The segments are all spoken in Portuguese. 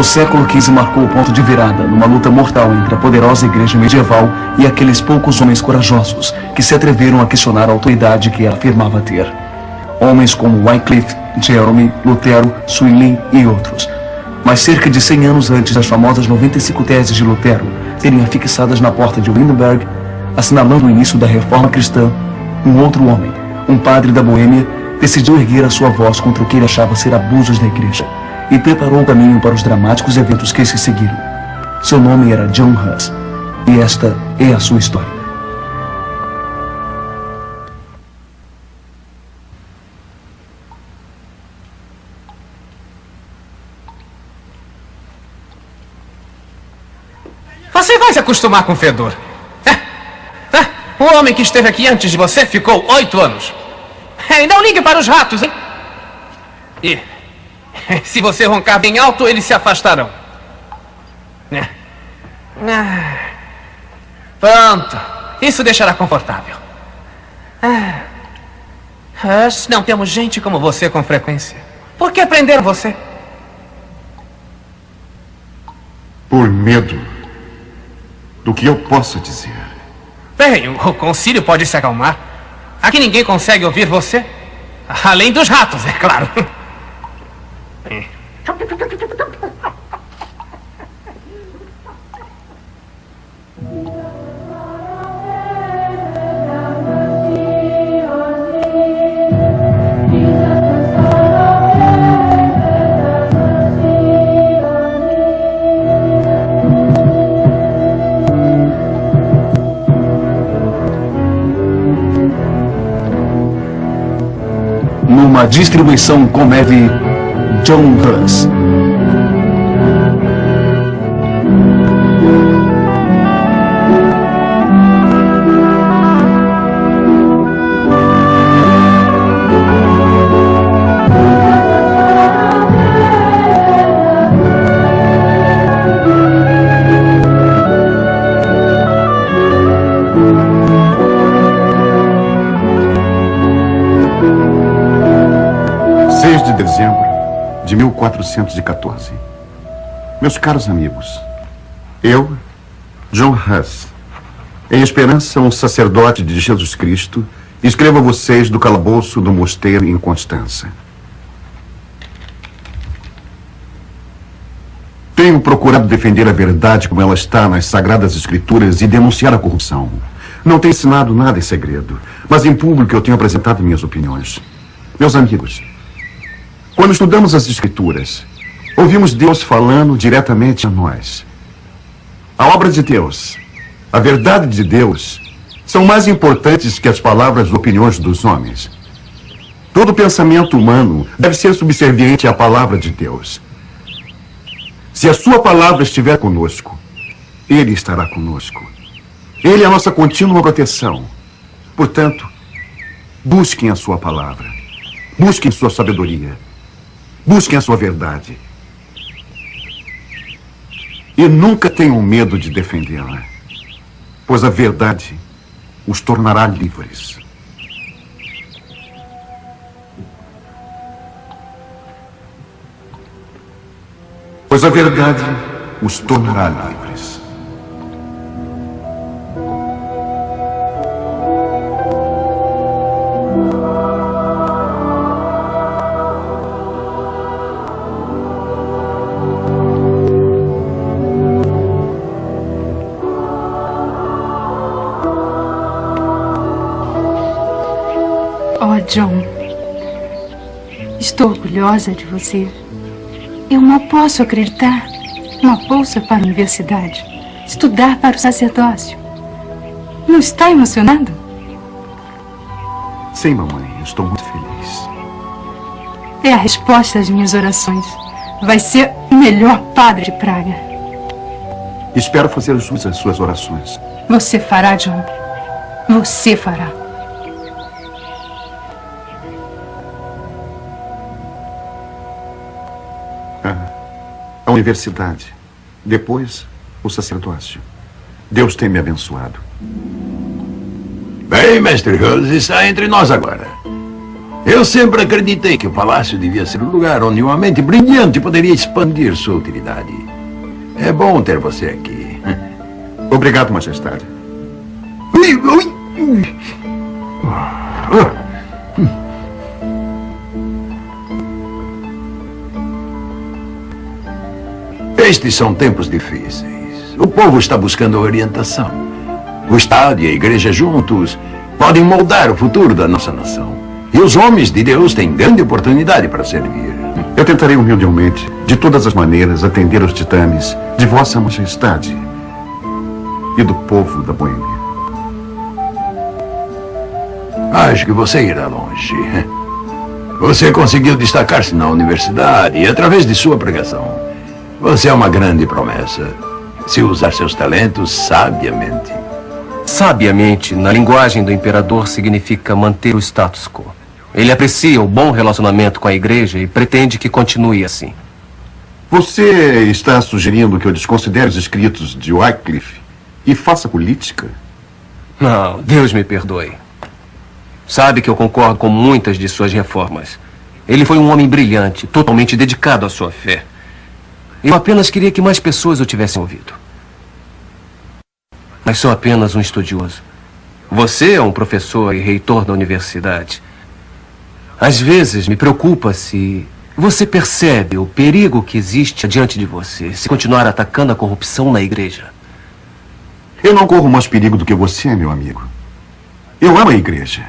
O século XV marcou o ponto de virada numa luta mortal entre a poderosa igreja medieval e aqueles poucos homens corajosos que se atreveram a questionar a autoridade que ela afirmava ter. Homens como Wycliffe, Jerome, Lutero, Zwingli e outros. Mas cerca de 100 anos antes das famosas 95 teses de Lutero serem afixadas na porta de Wittenberg, assinalando o início da reforma cristã, um outro homem, um padre da Boêmia, decidiu erguer a sua voz contra o que ele achava ser abusos da igreja e preparou o caminho para os dramáticos eventos que se seguiram. Seu nome era John Huss, e esta é a sua história. Você vai se acostumar com o fedor. O homem que esteve aqui antes de você ficou 8 anos. E não ligue para os ratos, hein? E se você roncar bem alto, eles se afastarão. Pronto. Isso deixará confortável. Não temos gente como você com frequência. Por que prenderam você? Por medo do que eu possa dizer. Bem, o concílio pode se acalmar. Aqui ninguém consegue ouvir você. Além dos ratos, é claro. Numa distribuição Comeve, John Huss. De dezembro de 1414. Meus caros amigos, eu, John Huss, em esperança um sacerdote de Jesus Cristo, escrevo a vocês do calabouço do mosteiro em Constança. Tenho procurado defender a verdade como ela está nas Sagradas Escrituras e denunciar a corrupção. Não tenho ensinado nada em segredo, mas em público eu tenho apresentado minhas opiniões. Meus amigos, quando estudamos as Escrituras, ouvimos Deus falando diretamente a nós. A obra de Deus, a verdade de Deus, são mais importantes que as palavras e opiniões dos homens. Todo pensamento humano deve ser subserviente à palavra de Deus. Se a sua palavra estiver conosco, Ele estará conosco. Ele é a nossa contínua proteção. Portanto, busquem a sua palavra. Busquem sua sabedoria. Busquem a sua verdade. E nunca tenham medo de defendê-la, pois a verdade os tornará livres. Pois a verdade os tornará livres. John, estou orgulhosa de você. Eu mal posso acreditar. Uma bolsa para a universidade, estudar para o sacerdócio. Não está emocionado? Sim, mamãe, estou muito feliz. É a resposta às minhas orações. Vai ser o melhor padre de Praga. Espero fazer jus às suas orações. Você fará, John. Você fará. A universidade. Depois, o sacerdócio. Deus tem me abençoado. Bem, mestre Huss está entre nós agora. Eu sempre acreditei que o palácio devia ser um lugar onde uma mente brilhante poderia expandir sua utilidade. É bom ter você aqui. Obrigado, Majestade. Estes são tempos difíceis. O povo está buscando orientação. O Estado e a Igreja juntos podem moldar o futuro da nossa nação. E os homens de Deus têm grande oportunidade para servir. Eu tentarei humildemente, de todas as maneiras, atender aos ditames de Vossa Majestade e do povo da Boêmia. Acho que você irá longe. Você conseguiu destacar-se na universidade e através de sua pregação. Você é uma grande promessa, se usar seus talentos sabiamente. Sabiamente, na linguagem do imperador, significa manter o status quo. Ele aprecia o bom relacionamento com a igreja e pretende que continue assim. Você está sugerindo que eu desconsidere os escritos de Wycliffe e faça política? Não, Deus me perdoe. Sabe que eu concordo com muitas de suas reformas. Ele foi um homem brilhante, totalmente dedicado à sua fé. Eu apenas queria que mais pessoas o tivessem ouvido. Mas sou apenas um estudioso. Você é um professor e reitor da universidade. Às vezes me preocupa se você percebe o perigo que existe diante de você se continuar atacando a corrupção na igreja. Eu não corro mais perigo do que você, meu amigo. Eu amo a igreja.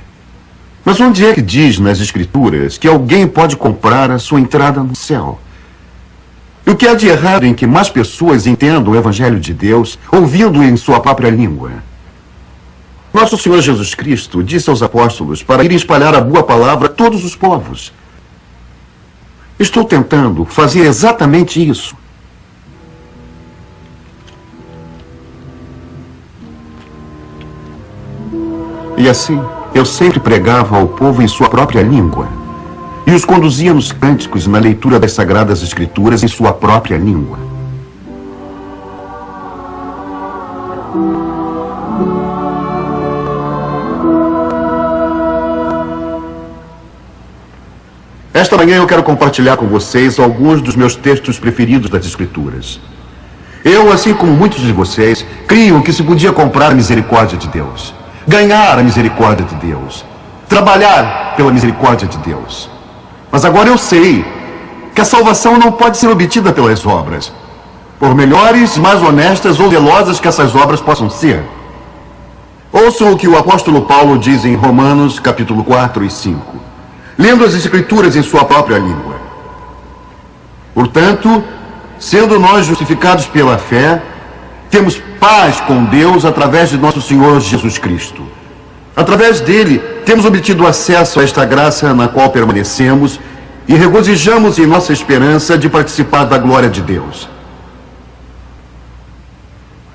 Mas onde é que diz nas escrituras que alguém pode comprar a sua entrada no céu? E o que há de errado em que mais pessoas entendam o Evangelho de Deus ouvindo em sua própria língua? Nosso Senhor Jesus Cristo disse aos apóstolos para irem espalhar a boa palavra a todos os povos. Estou tentando fazer exatamente isso. E assim, eu sempre pregava ao povo em sua própria língua e os conduzia nos cânticos e na leitura das Sagradas Escrituras em sua própria língua. Esta manhã eu quero compartilhar com vocês alguns dos meus textos preferidos das Escrituras. Eu, assim como muitos de vocês, criam que se podia comprar a misericórdia de Deus, ganhar a misericórdia de Deus, trabalhar pela misericórdia de Deus. Mas agora eu sei que a salvação não pode ser obtida pelas obras, por melhores, mais honestas ou zelosas que essas obras possam ser. Ouçam o que o apóstolo Paulo diz em Romanos, capítulo 4 e 5, lendo as Escrituras em sua própria língua. Portanto, sendo nós justificados pela fé, temos paz com Deus através de nosso Senhor Jesus Cristo. Através dele, temos obtido acesso a esta graça na qual permanecemos e regozijamos em nossa esperança de participar da glória de Deus.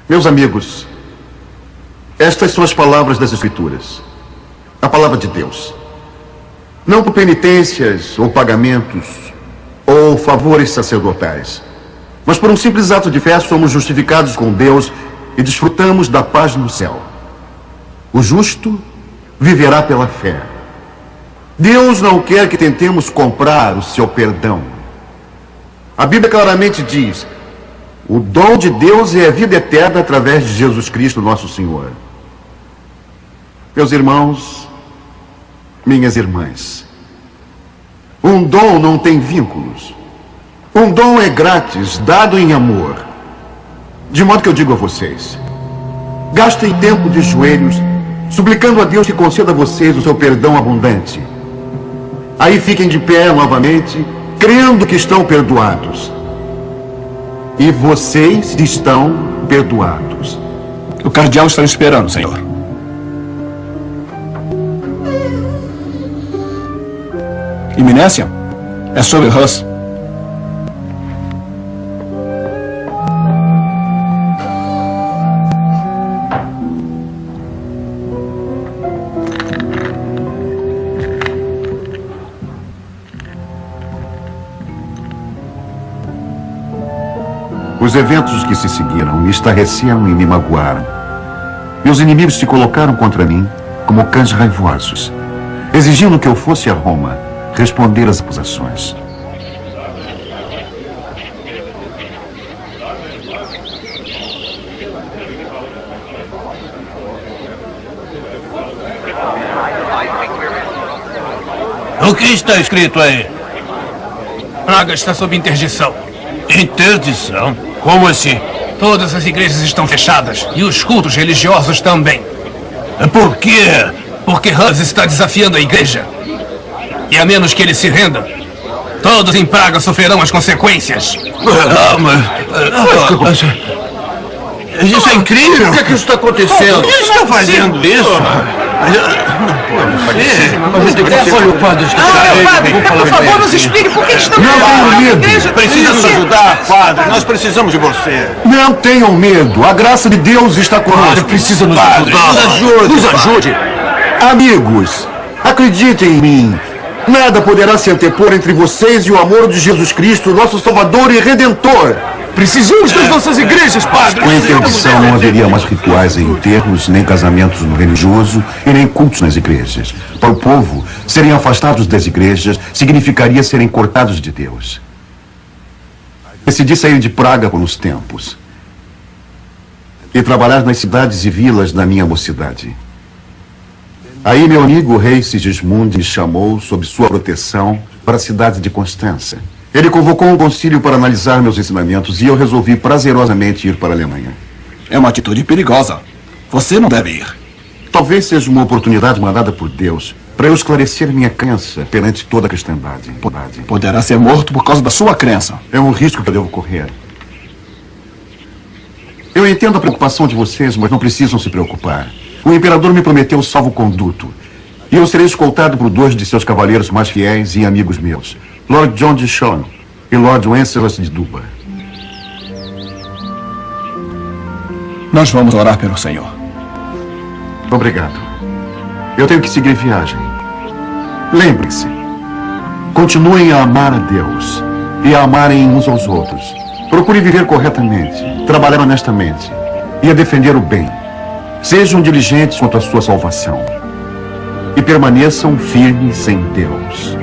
Meus amigos, estas são as palavras das Escrituras, a palavra de Deus. Não por penitências ou pagamentos ou favores sacerdotais, mas por um simples ato de fé somos justificados com Deus e desfrutamos da paz no céu. O justo viverá pela fé. Deus não quer que tentemos comprar o seu perdão. A Bíblia claramente diz: o dom de Deus é a vida eterna através de Jesus Cristo, nosso Senhor. Meus irmãos, minhas irmãs, um dom não tem vínculos. Um dom é grátis, dado em amor. De modo que eu digo a vocês: gastem tempo de joelhos, suplicando a Deus que conceda a vocês o seu perdão abundante. Aí fiquem de pé novamente, crendo que estão perdoados. E vocês estão perdoados. O cardeal está esperando, senhor. Eminência, é sobre Hus. Os eventos que se seguiram me estarreceram e me magoaram. Meus inimigos se colocaram contra mim como cães raivosos. exigindo que eu fosse a Roma responder às acusações. O que está escrito aí? Praga está sob interdição. Interdição? Como assim? Todas as igrejas estão fechadas e os cultos religiosos também. Por quê? Porque Hus está desafiando a igreja. E a menos que ele se renda, todos em Praga sofrerão as consequências. Mas isso é incrível! O que é que está acontecendo? Por que está fazendo isso? Olha o padre está Padre, por favor, nos explique por que estão tenho medo. Precisa nos ajudar, padre. Nós precisamos de você. Não tenham medo. A graça de Deus está conosco. Precisa nos ajudar. Nos ajude. Amigos, acreditem em mim. Nada poderá se antepor entre vocês e o amor de Jesus Cristo, nosso Salvador e Redentor. Precisamos das nossas igrejas, padre. Com a interdição não haveria mais rituais em enterros, nem casamentos no religioso e nem cultos nas igrejas. Para o povo, serem afastados das igrejas significaria serem cortados de Deus. Decidi sair de Praga por uns tempos e trabalhar nas cidades e vilas da minha mocidade. Aí meu amigo o rei Sigismund me chamou, sob sua proteção, para a cidade de Constança. Ele convocou um concílio para analisar meus ensinamentos e eu resolvi prazerosamente ir para a Alemanha. É uma atitude perigosa. Você não deve ir. Talvez seja uma oportunidade mandada por Deus para eu esclarecer minha crença perante toda a cristandade. Poderá ser morto por causa da sua crença. É um risco que eu devo correr. Eu entendo a preocupação de vocês, mas não precisam se preocupar. O imperador me prometeu salvo-conduto. E eu serei escoltado por 2 de seus cavaleiros mais fiéis e amigos meus. Lord John de Shon e Lord Wenceslas de Duba. Nós vamos orar pelo Senhor. Obrigado. Eu tenho que seguir viagem. Lembrem-se. Continuem a amar a Deus e a amarem uns aos outros. Procurem viver corretamente, trabalhar honestamente e a defender o bem. Sejam diligentes quanto à sua salvação e permaneçam firmes em Deus.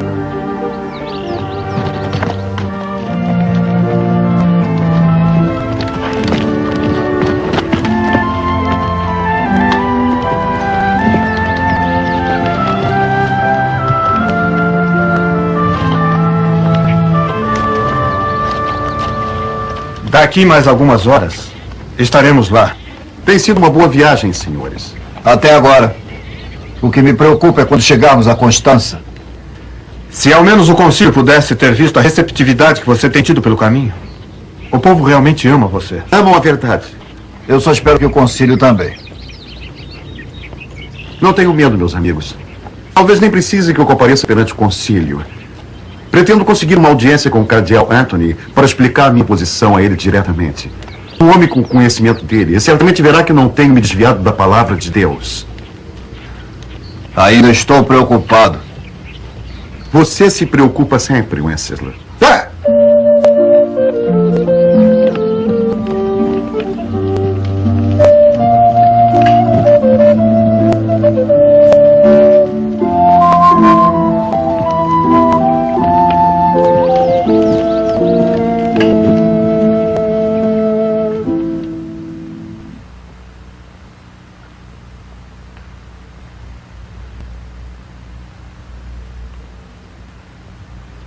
Daqui mais algumas horas, estaremos lá. Tem sido uma boa viagem, senhores. Até agora. O que me preocupa é quando chegarmos a Constança. Se ao menos o concílio pudesse ter visto a receptividade que você tem tido pelo caminho. O povo realmente ama você. Amam a verdade. Eu só espero que o concílio também. Não tenham medo, meus amigos. Talvez nem precise que eu compareça perante o concílio. Pretendo conseguir uma audiência com o cardeal Anthony para explicar minha posição a ele diretamente. Um homem com conhecimento dele, e certamente verá que não tenho me desviado da palavra de Deus. Ainda estou preocupado. Você se preocupa sempre, Wenceslas.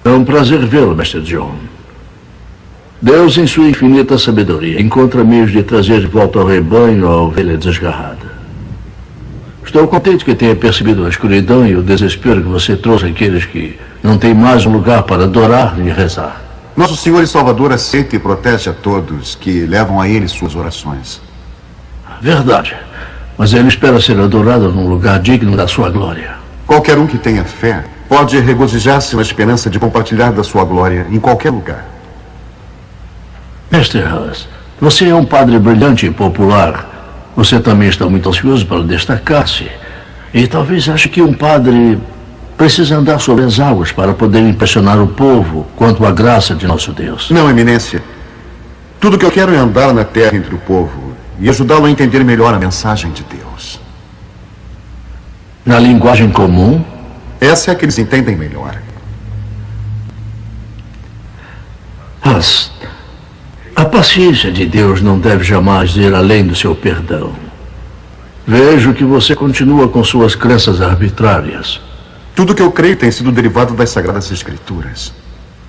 É um prazer vê-lo, Mestre John. Deus, em sua infinita sabedoria, encontra meios de trazer de volta ao rebanho a ovelha desgarrada. Estou contente que tenha percebido a escuridão e o desespero que você trouxe àqueles que não têm mais um lugar para adorar nem rezar. Nosso Senhor e Salvador aceita e protege a todos que levam a Ele suas orações. Verdade. Mas Ele espera ser adorado num lugar digno da sua glória. Qualquer um que tenha fé pode regozijar-se na esperança de compartilhar da sua glória em qualquer lugar. Mestre Hus, você é um padre brilhante e popular. Você também está muito ansioso para destacar-se. E talvez ache que um padre precisa andar sobre as águas para poder impressionar o povo quanto à graça de nosso Deus. Não, Eminência. Tudo que eu quero é andar na terra entre o povo e ajudá-lo a entender melhor a mensagem de Deus. Na linguagem comum? Essa é a que eles entendem melhor. Mas a paciência de Deus não deve jamais ir além do seu perdão. Vejo que você continua com suas crenças arbitrárias. Tudo que eu creio tem sido derivado das Sagradas Escrituras.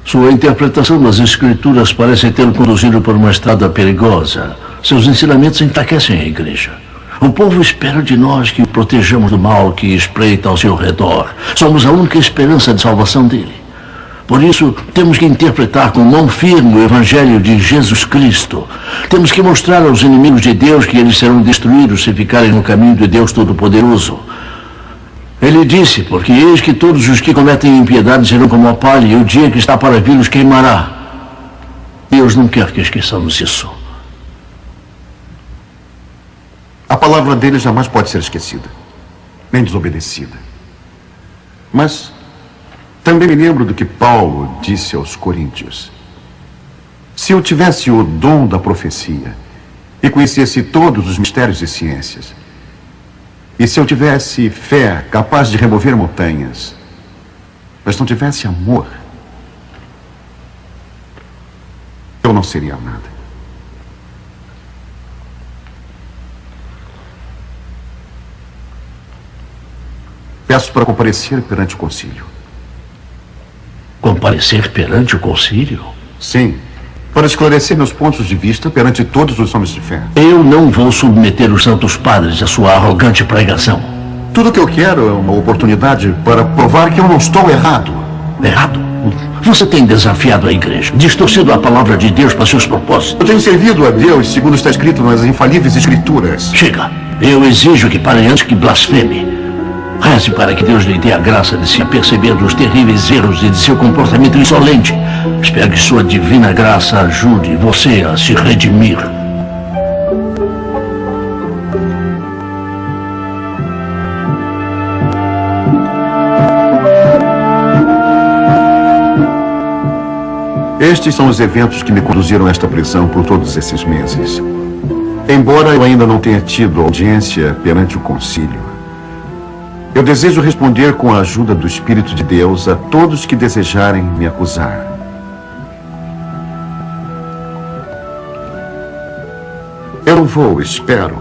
Sua interpretação das Escrituras parece ter conduzido por uma estrada perigosa. Seus ensinamentos enfraquecem a igreja. O povo espera de nós que o protejamos do mal que espreita ao seu redor. Somos a única esperança de salvação dele. Por isso, temos que interpretar com mão firme o Evangelho de Jesus Cristo. Temos que mostrar aos inimigos de Deus que eles serão destruídos se ficarem no caminho de Deus Todo-Poderoso. Ele disse, porque eis que todos os que cometem impiedade serão como a palha, e o dia que está para vir os queimará. Deus não quer que esqueçamos isso. A palavra dele jamais pode ser esquecida, nem desobedecida. Mas também me lembro do que Paulo disse aos Coríntios. Se eu tivesse o dom da profecia e conhecesse todos os mistérios e ciências, e se eu tivesse fé capaz de remover montanhas, mas não tivesse amor, eu não seria nada. Peço para comparecer perante o concílio. Comparecer perante o concílio? Sim, para esclarecer meus pontos de vista perante todos os homens de fé. Eu não vou submeter os santos padres à sua arrogante pregação. Tudo que eu quero é uma oportunidade para provar que eu não estou errado. Errado? Você tem desafiado a igreja, distorcido a palavra de Deus para seus propósitos. Eu tenho servido a Deus segundo está escrito nas infalíveis Escrituras. Chega. Eu exijo que pare antes que blasfeme. Reze para que Deus lhe dê a graça de se aperceber dos terríveis erros e de seu comportamento insolente. Espero que sua divina graça ajude você a se redimir. Estes são os eventos que me conduziram a esta prisão por todos esses meses. Embora eu ainda não tenha tido audiência perante o concílio, eu desejo responder com a ajuda do Espírito de Deus a todos que desejarem me acusar. Eu não vou, espero,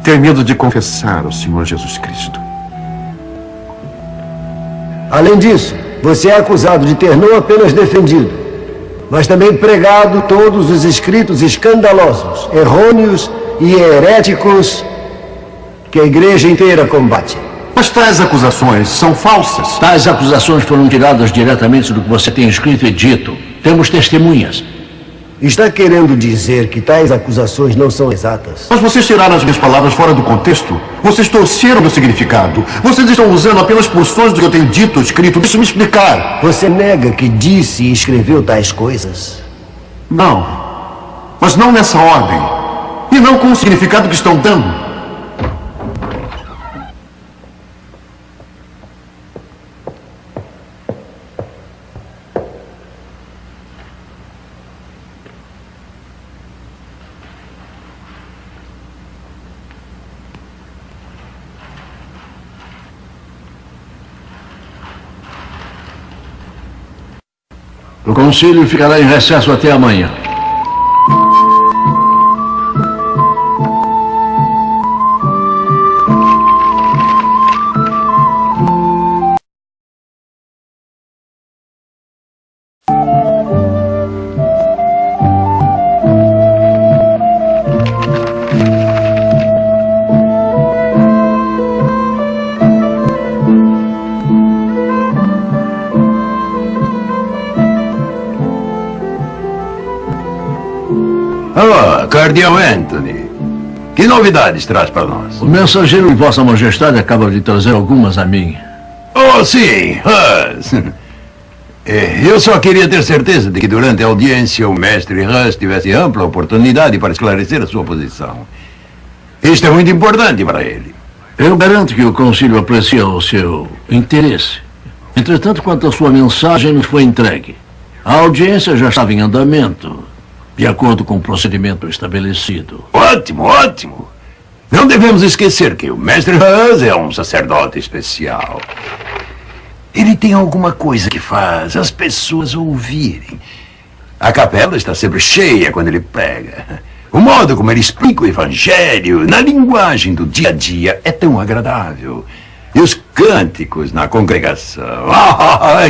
ter medo de confessar ao Senhor Jesus Cristo. Além disso, você é acusado de ter não apenas defendido, mas também pregado todos os escritos escandalosos, errôneos e heréticos que a igreja inteira combate. Mas tais acusações são falsas. Tais acusações foram tiradas diretamente do que você tem escrito e dito. Temos testemunhas. Está querendo dizer que tais acusações não são exatas? Mas vocês tiraram as minhas palavras fora do contexto. Vocês torceram meu significado. Vocês estão usando apenas porções do que eu tenho dito ou escrito. Deixa eu me explicar. Você nega que disse e escreveu tais coisas? Não. Mas não nessa ordem. E não com o significado que estão dando. O concílio ficará em recesso até amanhã. Cardeal Anthony, que novidades traz para nós? O mensageiro de Vossa Majestade acaba de trazer algumas a mim. Oh, sim, eu só queria ter certeza de que durante a audiência o mestre Hus tivesse ampla oportunidade para esclarecer a sua posição. Isto é muito importante para ele. Eu garanto que o concílio aprecia o seu interesse. Entretanto, quanto à sua mensagem nos foi entregue, a audiência já estava em andamento, de acordo com o procedimento estabelecido. Ótimo, ótimo. Não devemos esquecer que o mestre Hus é um sacerdote especial. Ele tem alguma coisa que faz as pessoas ouvirem. A capela está sempre cheia quando ele prega. O modo como ele explica o evangelho na linguagem do dia a dia é tão agradável. E os cânticos na congregação.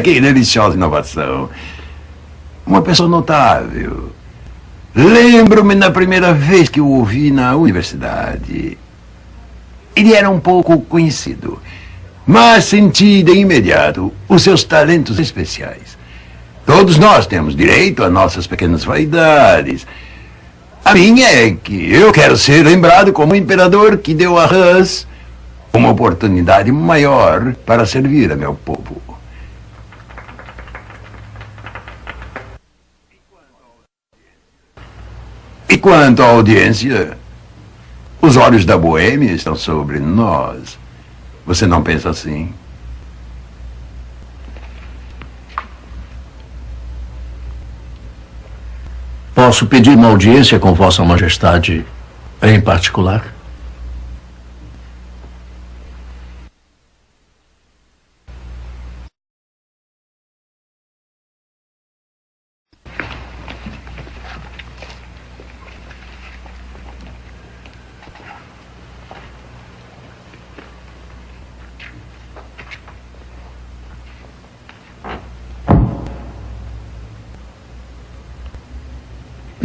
Que deliciosa inovação. Uma pessoa notável. Lembro-me na primeira vez que o ouvi na universidade. Ele era um pouco conhecido, mas senti de imediato os seus talentos especiais. Todos nós temos direito a nossas pequenas vaidades. A minha é que eu quero ser lembrado como o imperador que deu a Hus uma oportunidade maior para servir a meu povo. E quanto à audiência, os olhos da Boêmia estão sobre nós. Você não pensa assim? Posso pedir uma audiência com Vossa Majestade em particular?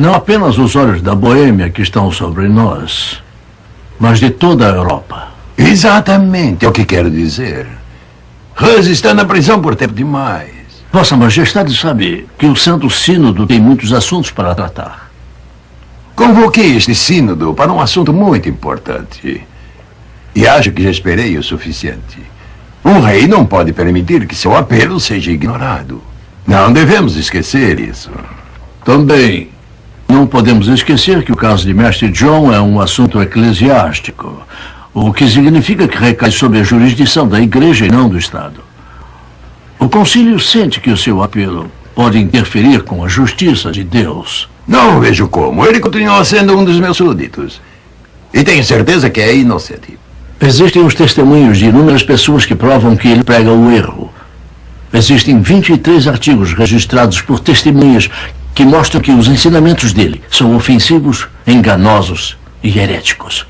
Não apenas os olhos da Boêmia que estão sobre nós, mas de toda a Europa. Exatamente é o que quero dizer. Hus está na prisão por tempo demais. Vossa Majestade sabe que o Santo Sínodo tem muitos assuntos para tratar. Convoquei este sínodo para um assunto muito importante. E acho que já esperei o suficiente. Um rei não pode permitir que seu apelo seja ignorado. Não devemos esquecer isso. Também não podemos esquecer que o caso de Mestre John é um assunto eclesiástico, o que significa que recai sob a jurisdição da Igreja e não do Estado. O Concílio sente que o seu apelo pode interferir com a justiça de Deus. Não vejo como. Ele continua sendo um dos meus súditos. E tenho certeza que é inocente. Existem os testemunhos de inúmeras pessoas que provam que ele prega o erro. Existem 23 artigos registrados por testemunhas que mostram que os ensinamentos dele são ofensivos, enganosos e heréticos.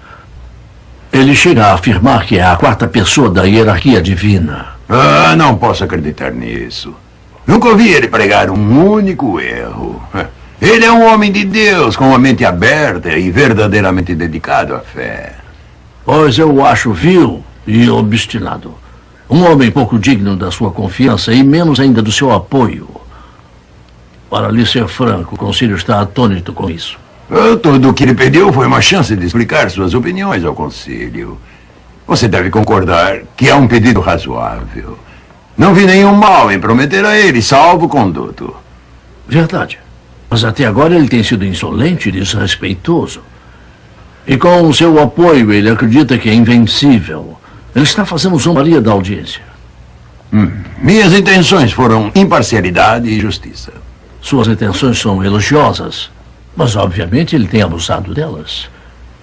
Ele chega a afirmar que é a quarta pessoa da hierarquia divina. Não posso acreditar nisso. Nunca ouvi ele pregar um único erro. Ele é um homem de Deus, com uma mente aberta e verdadeiramente dedicado à fé. Pois eu o acho vil e obstinado. Um homem pouco digno da sua confiança e menos ainda do seu apoio. Para lhe ser franco, o Conselho está atônito com isso. Tudo o que ele pediu foi uma chance de explicar suas opiniões ao Conselho. Você deve concordar que é um pedido razoável. Não vi nenhum mal em prometer a ele salvo-conduto. Verdade. Mas até agora ele tem sido insolente e desrespeitoso. E com o seu apoio, ele acredita que é invencível. Ele está fazendo zombaria da audiência. Minhas intenções foram imparcialidade e justiça. Suas intenções são elogiosas, mas obviamente ele tem abusado delas.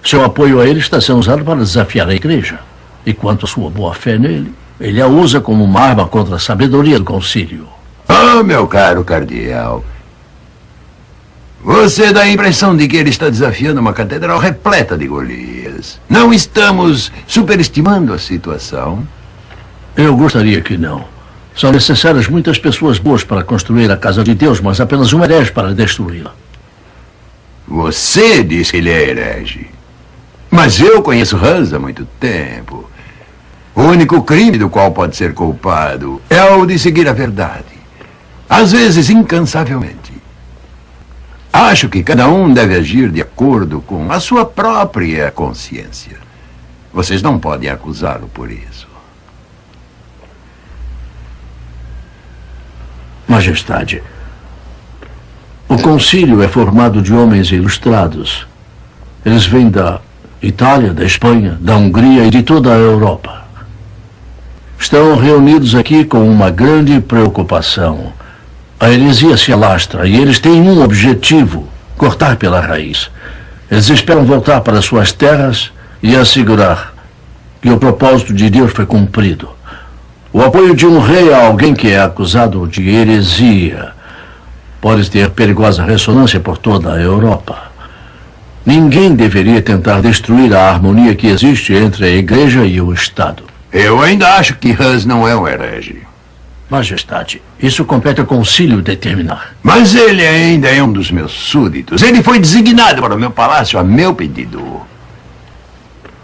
Seu apoio a ele está sendo usado para desafiar a Igreja. E quanto à sua boa-fé nele, ele a usa como uma arma contra a sabedoria do Concílio. Meu caro cardeal, você dá a impressão de que ele está desafiando uma catedral repleta de Golias. Não estamos superestimando a situação? Eu gostaria que não. São necessárias muitas pessoas boas para construir a casa de Deus, mas apenas um herege para destruí-la. Você diz que ele é herege. Mas eu conheço Hus há muito tempo. O único crime do qual pode ser culpado é o de seguir a verdade. Às vezes, incansavelmente. Acho que cada um deve agir de acordo com a sua própria consciência. Vocês não podem acusá-lo por isso. Majestade, o Concílio é formado de homens ilustrados. Eles vêm da Itália, da Espanha, da Hungria e de toda a Europa. Estão reunidos aqui com uma grande preocupação. A heresia se alastra e eles têm um objetivo: cortar pela raiz. Eles esperam voltar para suas terras e assegurar que o propósito de Deus foi cumprido. O apoio de um rei a alguém que é acusado de heresia pode ter perigosa ressonância por toda a Europa. Ninguém deveria tentar destruir a harmonia que existe entre a Igreja e o Estado. Eu ainda acho que Hus não é um herege. Majestade, isso compete ao concílio determinar. Mas ele ainda é um dos meus súditos. Ele foi designado para o meu palácio a meu pedido.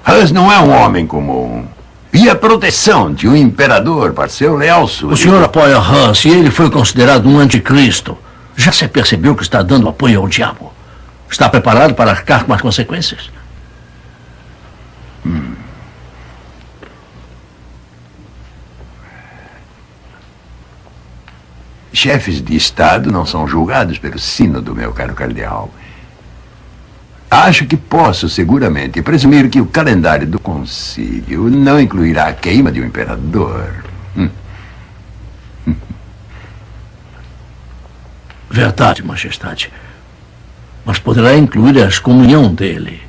Hus não é um homem comum. E a proteção de um imperador para seu leal súdito... O senhor apoia Hus e ele foi considerado um anticristo. Já se percebeu que está dando apoio ao diabo? Está preparado para arcar com as consequências? Chefes de Estado não são julgados pelo sínodo, meu caro cardeal. Acho que posso seguramente presumir que o calendário do concílio não incluirá a queima de um imperador. Verdade, majestade. Mas poderá incluir a excomunhão dele.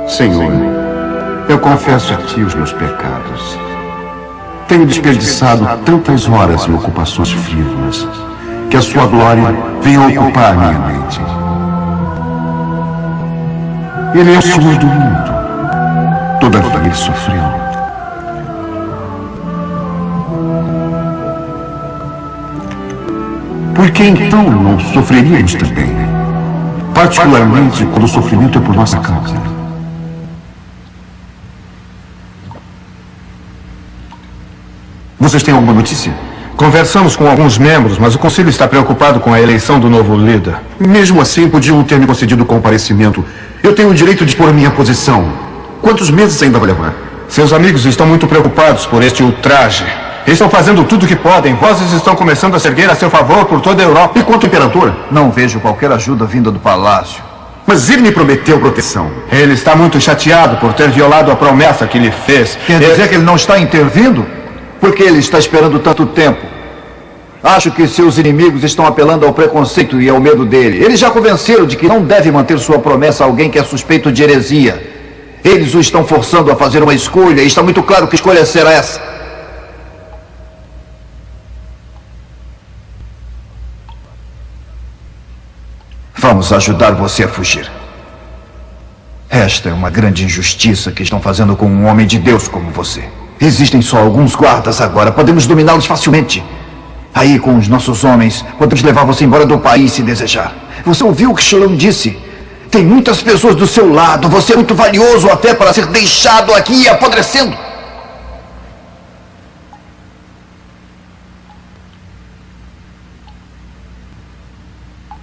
Senhor, eu confesso a Ti os meus pecados. Tenho desperdiçado tantas horas em ocupações frívolas, que a Sua glória venha ocupar a minha mente. Ele é o Senhor do mundo. Todavia Ele sofreu. Por que então não sofreríamos também? Particularmente quando o sofrimento é por nossa causa. Vocês têm alguma notícia? Conversamos com alguns membros, mas o conselho está preocupado com a eleição do novo líder. Mesmo assim, podiam ter me concedido comparecimento. Eu tenho o direito de expor a minha posição. Quantos meses ainda vai levar? Seus amigos estão muito preocupados por este ultraje. Estão fazendo tudo o que podem. Vozes estão começando a se erguer a seu favor por toda a Europa. E quanto ao imperador? Não vejo qualquer ajuda vinda do palácio. Mas ele me prometeu proteção. Ele está muito chateado por ter violado a promessa que lhe fez. Quer dizer que ele não está intervindo? Por que ele está esperando tanto tempo? Acho que seus inimigos estão apelando ao preconceito e ao medo dele. Eles já convenceram de que não deve manter sua promessa a alguém que é suspeito de heresia. Eles o estão forçando a fazer uma escolha e está muito claro que escolha será essa. Vamos ajudar você a fugir. Esta é uma grande injustiça que estão fazendo com um homem de Deus como você. Existem só alguns guardas agora. Podemos dominá-los facilmente. Aí, com os nossos homens, podemos levar você embora do país se desejar. Você ouviu o que Shalom disse? Tem muitas pessoas do seu lado. Você é muito valioso até para ser deixado aqui apodrecendo.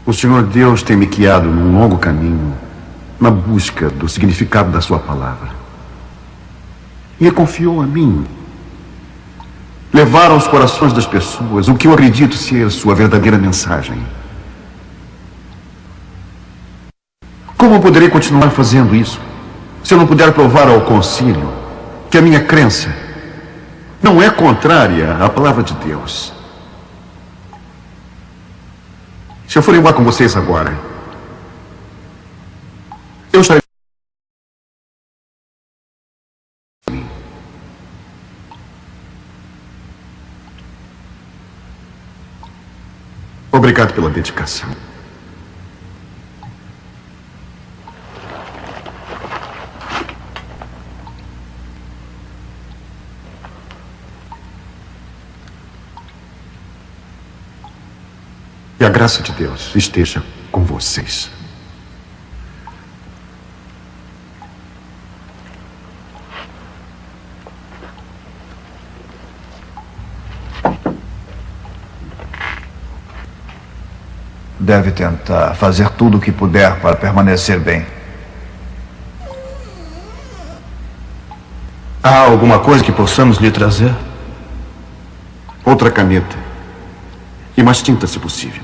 O Senhor Deus tem me guiado num longo caminho na busca do significado da sua palavra. E confiou a mim levar aos corações das pessoas o que eu acredito ser sua verdadeira mensagem. Como eu poderei continuar fazendo isso se eu não puder provar ao concílio que a minha crença não é contrária à palavra de Deus? Se eu for embora com vocês agora, eu estarei... Obrigado pela dedicação. E a graça de Deus esteja com vocês. Deve tentar fazer tudo o que puder para permanecer bem. Há alguma coisa que possamos lhe trazer? Outra caneta. E mais tinta, se possível.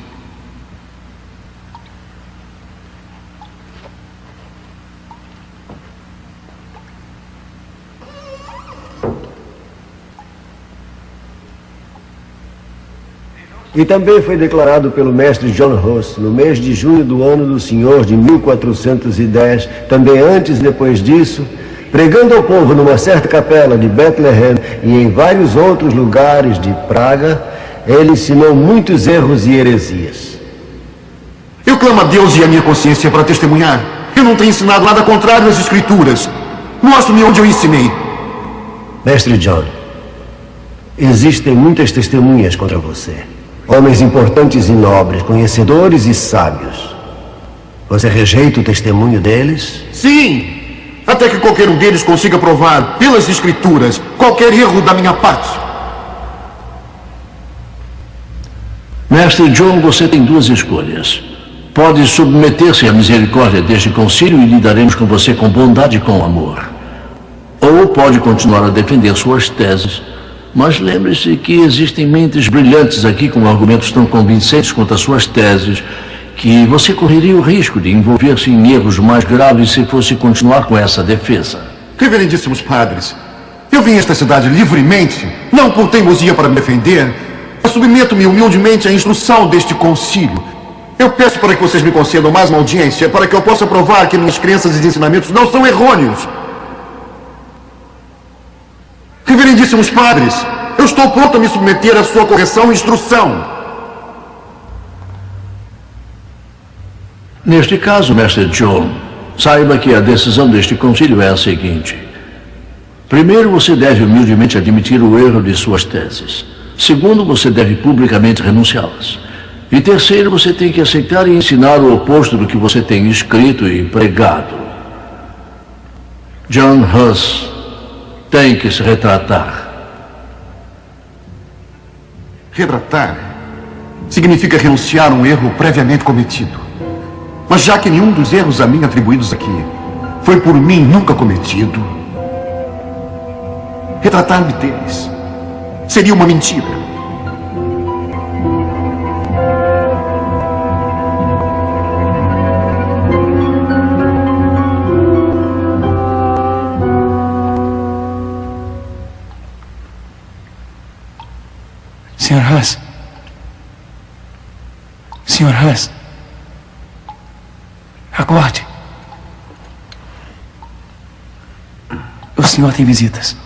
E também foi declarado pelo mestre John Hus no mês de junho do ano do Senhor de 1410, também antes e depois disso, pregando ao povo numa certa capela de Bethlehem e em vários outros lugares de Praga, ele ensinou muitos erros e heresias. Eu clamo a Deus e a minha consciência para testemunhar. Eu não tenho ensinado nada contrário às Escrituras. Mostre-me onde eu ensinei. Mestre John, existem muitas testemunhas contra você. Homens importantes e nobres, conhecedores e sábios. Você rejeita o testemunho deles? Sim! Até que qualquer um deles consiga provar, pelas Escrituras, qualquer erro da minha parte. Mestre John, você tem duas escolhas. Pode submeter-se à misericórdia deste concílio e lidaremos com você com bondade e com amor. Ou pode continuar a defender suas teses, mas lembre-se que existem mentes brilhantes aqui com argumentos tão convincentes quanto as suas teses, que você correria o risco de envolver-se em erros mais graves se fosse continuar com essa defesa. Reverendíssimos padres, eu vim a esta cidade livremente, não por teimosia para me defender, mas submeto-me humildemente à instrução deste concílio. Eu peço para que vocês me concedam mais uma audiência, para que eu possa provar que minhas crenças e ensinamentos não são errôneos. Reverendíssimos padres, eu estou pronto a me submeter à sua correção e instrução. Neste caso, mestre John, saiba que a decisão deste concílio é a seguinte. Primeiro, você deve humildemente admitir o erro de suas teses. Segundo, você deve publicamente renunciá-las. E terceiro, você tem que aceitar e ensinar o oposto do que você tem escrito e pregado. John Hus tem que se retratar. Retratar significa renunciar a um erro previamente cometido. Mas já que nenhum dos erros a mim atribuídos aqui foi por mim nunca cometido, retratar-me deles seria uma mentira. Sr. Hus. Sr. Hus. Acorde. O senhor tem visitas.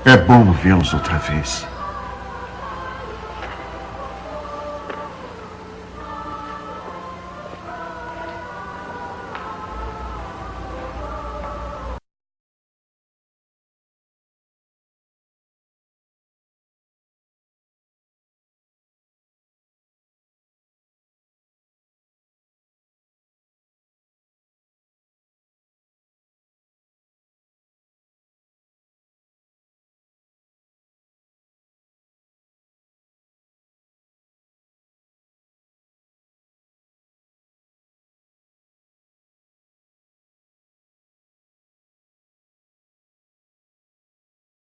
É bom vê-los outra vez.